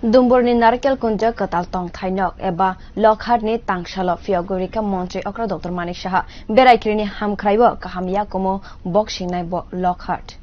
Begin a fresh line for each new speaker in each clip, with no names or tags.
Dumburni nariklekunjao kwtal tongthai nok eba lokhatni tang salo phiyokgwi rikha montri okra manik saha beraikhiri hamkwraio kaham yakumu boksinai lokhat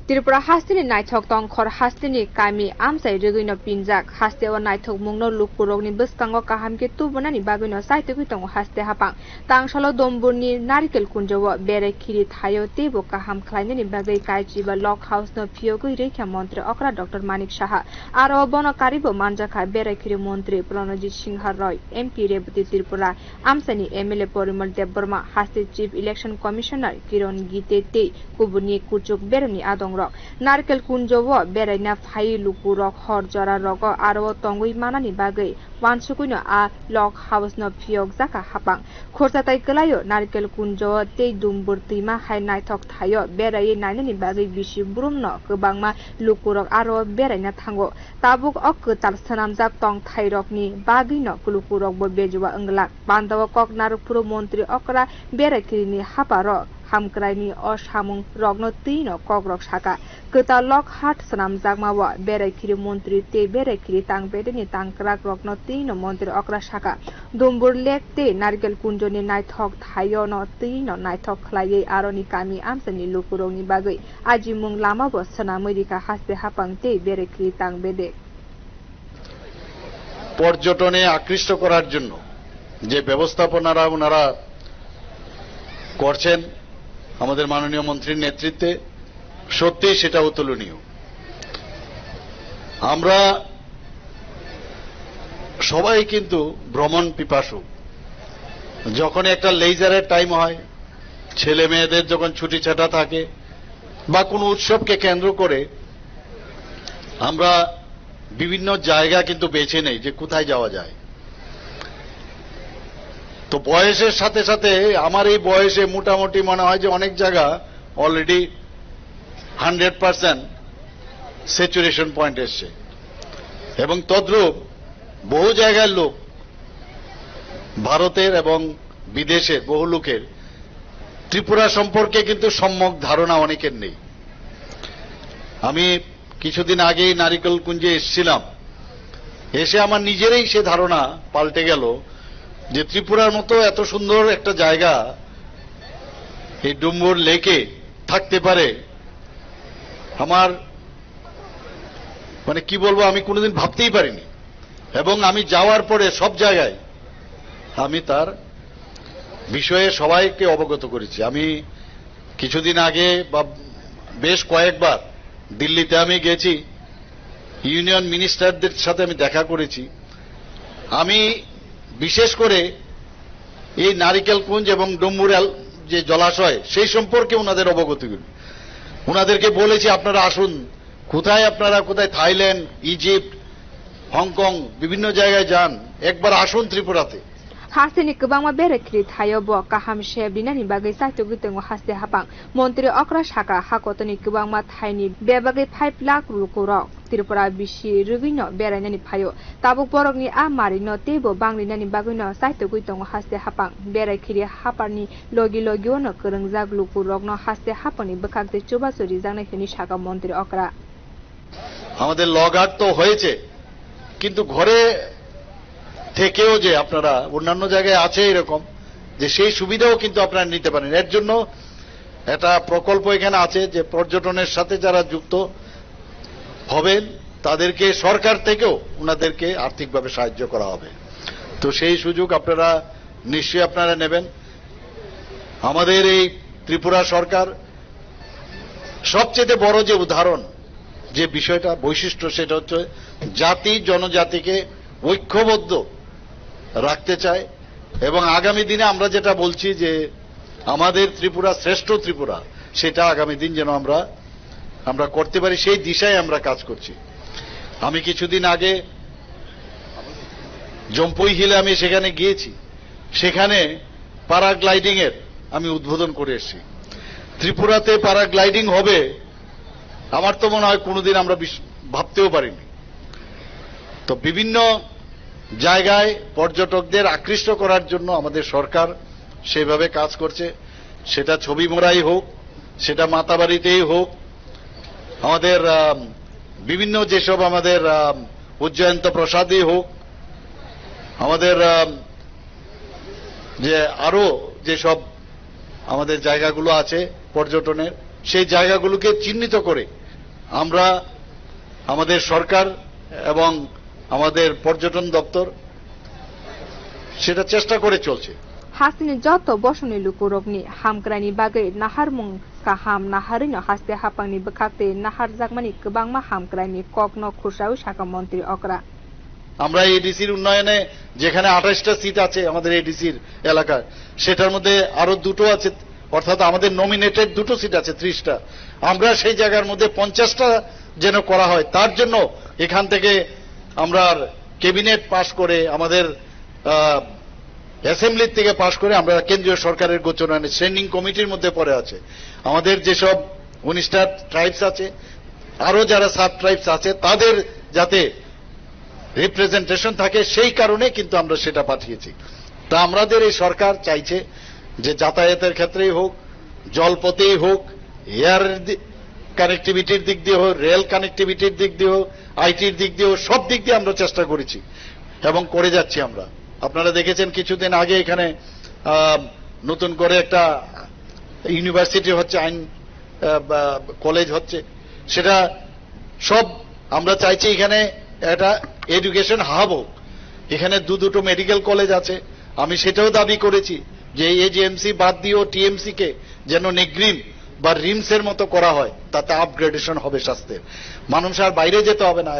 Tripura hastini naithok tongkhor hastini kami amsai rwgwino pinjak hasteo naithok mungno lukpurokni bwskango kahamke tubunani bagwino saitugui tongo haste hapang tangsalo Dumburni nariklekunjao beraikhiri thaio tebo kaham khlainani bagwi kaichiba lok house no phiyokgwi rikha montri okra manik saha aro bono karibo manjakha beraikhiri montri Pranajit Singha Roy MP Rebati Tripura amsani MLA Porimal Debbarma haste Chief Election Commissioner Kiron Gite te kubuni kuchuk berani adong nariklekunjao beraina phai lukurok hor jara rogo aro tongui manani bagui wansukuino a lok house no phiyok jaka hapang khorchatai kelayo nariklekunjao tei dumburtima hai naithok thaio berai nainani bagui bisi brumno kwbangma lukurok aro beraina thango tabuk oktal sanamjak tongthai rokni bagino lukurok bo bejuwa anglak bandawa kok narikpuro montri okra beraikirini haparo hamkwraini osamung rogno tino kogrok saka kwtal lokhat sanamjakma wa beraikhiri montri te beraikhiri tang bedeni tangkrak rogno tino montri okra saka dumbur lek te nariklekunjoni naithok thaio no tino naithok khlaiye aroni kami amsani lukuroni bagui ajimung lama bo sanamurika haste hapang te beraikhiri tang bede
পর্যটনে আকৃষ্ট করার জন্য যে ব্যবস্থাপনারা ওনারা করছেন আমাদের মাননীয় মন্ত্রীর নেতৃত্বে সত্যিই সেটা অতুলনীয়। আমরা সবাই কিন্তু ভ্রমণ পিপাসু। যখন একটা লেজারের টাইম হয়, ছেলে মেয়েদের যখন ছুটি ছাটা থাকে বা কোনো উৎসবকে কেন্দ্র করে আমরা বিভিন্ন জায়গা কিন্তু বেছে নেই যে কোথায় যাওয়া যায়। তো বয়সের সাথে সাথে আমার এই বয়সে মোটামুটি মনে হয় যে অনেক জায়গা অলরেডি 100% স্যাচুরেশন পয়েন্ট এসছে এবং তদ্রূপ বহু জায়গার লোক ভারতের এবং বিদেশের বহু লোকের ত্রিপুরা সম্পর্কে কিন্তু সম্যক ধারণা অনেকের নেই। আমি কিছুদিন আগেই নারিকেলকুঞ্জে এসেছিলাম, এসে আমার নিজেরই সে ধারণা পাল্টে গেল যে ত্রিপুরার মতো এত সুন্দর একটা জায়গা এই ডুম্বুর লেকে থাকতে পারে। আমার মানে কি বলবো, আমি কোনোদিন ভাবতেই পারিনি এবং আমি যাওয়ার পরে সব জায়গায় আমি তার বিষয়ে সবাইকে অবগত করেছি। আমি কিছুদিন আগে বা বেশ কয়েকবার দিল্লিতে আমি গেছি, ইউনিয়ন মিনিস্টারদের সাথে আমি দেখা করেছি। আমি বিশেষ করে এই নারিকেলকুঞ্জ এবং ডুম্বুরাল যে জলাশয় সেই সম্পর্কে ওনাদের অবগত করি। ওনাদেরকে বলেছি আপনারা আসুন, আপনারা কোথায় থাইল্যান্ড, ইজিপ্ট, হংকং বিভিন্ন জায়গায় যান, একবার আসুন ত্রিপুরাতে।
hasteni kwbangma beraikhiri thaio bo kaham sebrinani bagui saitugui tongo haste hapang montri okra saka hakotoni kwbangma thaini bebagui 5 lakh lukurok Tripura bisi rwgwino berainani phaio tabuk borokni a marino tebo banglinani baguino saitugui tongo haste hapang beraikhiri haparni logi logiono kwrwngjak lukurokno haste hapani bwkhakte chubasuri janai khini saka montri okra
আমাদের লঘাট তো হয়েছে, কিন্তু ঘরে থেকেও যে আপনারা অন্যান্য জায়গায় আছে এরকম যে সেই সুবিধাও কিন্তু আপনারা নিতে পারেন। এর জন্য একটা প্রকল্প এখানে আছে যে পর্যটনের সাথে যারা যুক্ত হবেন তাদেরকে সরকার থেকেও ওনাদেরকে আর্থিকভাবে সাহায্য করা হবে। তো সেই সুযোগ আপনারা নিশ্চয়ই আপনারা নেবেন। আমাদের এই ত্রিপুরা সরকার সবচেয়ে বড় যে উদাহরণ, যে বিষয়টা বৈশিষ্ট্য, সেটা হচ্ছে জাতি জনজাতিকে ঐক্যবদ্ধ রাখতে চায় এবং আগামী দিনে আমরা যেটা বলছি যে আমাদের ত্রিপুরা শ্রেষ্ঠ ত্রিপুরা, সেটা আগামী দিন যেন আমরা করতে পারি সেই দিশায় আমরা কাজ করছি। আমি কিছুদিন আগে জম্পুই হিলে আমি সেখানে গিয়েছি, সেখানে প্যারাগ্লাইডিং এর আমি উদ্বোধন করে এসেছি। ত্রিপুরাতে প্যারাগ্লাইডিং হবে আমার তো মনে হয় কোনোদিন আমরা ভাবতেও পারিনি। তো বিভিন্ন জায়গায় পর্যটকদের আকৃষ্ট করার জন্য আমাদের সরকার সেভাবে কাজ করছে, সেটা ছবি মোড়াই হোক, সেটা মাতাবাড়িতেই হোক, আমাদের বিভিন্ন যেসব আমাদের উজ্জয়ন্ত প্রসাদই হোক, আমাদের যে আরো যেসব আমাদের জায়গাগুলো আছে পর্যটনের, সেই জায়গাগুলোকে চিহ্নিত করে আমরা আমাদের সরকার এবং আমাদের পর্যটন দপ্তর সেটা চেষ্টা করে চলছে।
Hasini joto bosoni lukurokni hamkrani bagai naharmung kaham naharino haste hapangni bekakte nahar jakmani kebangma hamkrani kokno khusau shaka montri okra।
আমরা এডিসির উন্নয়নে যেখানে 28টা সিট আছে আমাদের এডিসির এলাকায়, সেটার মধ্যে আরো দুটো আছে, অর্থাৎ আমাদের নমিনেটেড দুটো সিট আছে 30টা। আমরা সেই জায়গার মধ্যে 50টা যেন করা হয়, তার জন্য এখান থেকে আমরা ক্যাবিনেট পাস করে আমাদের অ্যাসেম্বলির থেকে পাশ করে আমরা কেন্দ্রীয় সরকারের গোচরণে স্ট্যান্ডিং কমিটির মধ্যে পড়ে আছে। আমাদের যেসব 19টা ট্রাইবস আছে, আরো যারা সাব ট্রাইবস আছে, তাদের যাতে রিপ্রেজেন্টেশন থাকে, সেই কারণে কিন্তু আমরা সেটা পাঠিয়েছি। তা আমাদের এই সরকার চাইছে যে যাতায়াতের ক্ষেত্রেই হোক, জলপথেই হোক, এয়ার কানেক্টিভিটির দিক দিয়ে হোক, রেল কানেক্টিভিটির দিক দিয়ে হোক, আইটির দিক দিয়ে হোক, সব দিক দিয়ে আমরা চেষ্টা করেছি এবং করে যাচ্ছি। আমরা আপনারা দেখেছেন কিছুদিন আগে এখানে নতুন করে একটা ইউনিভার্সিটি হচ্ছে, আইন কলেজ হচ্ছে, সেটা সব আমরা চাইছি এখানে একটা এডুকেশন হাব হোক। এখানে দুটো মেডিকেল কলেজ আছে, আমি সেটাও দাবি করেছি যে এজিএমসি বাদ দিয়েও টিএমসি কে যেন নিগ্রিম বা রিমসের মতো করা হয়, তাতে আপগ্রেডেশন হবে স্বাস্থ্যের। মানুষ আর বাইরে যেতে হবে না।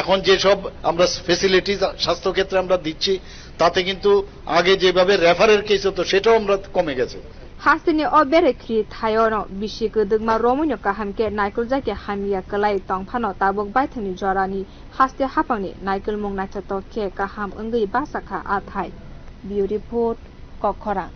এখন যেসব আমরা ফেসিলিটিস স্বাস্থ্যক্ষেত্রে আমরা দিচ্ছি, তাতে কিন্তু আগে যেভাবে রেফারের কেস হতো সেটাও আমরা কমে গেছে।
Hasini o beraikhiri thayono bisi gedegma romoino kahamke naikul jake hamia kalai tongphano tabok baithani jorani haste hapangni naikul mung naithoto ke kaham ongei basakha athai। Bureau report, Kokora।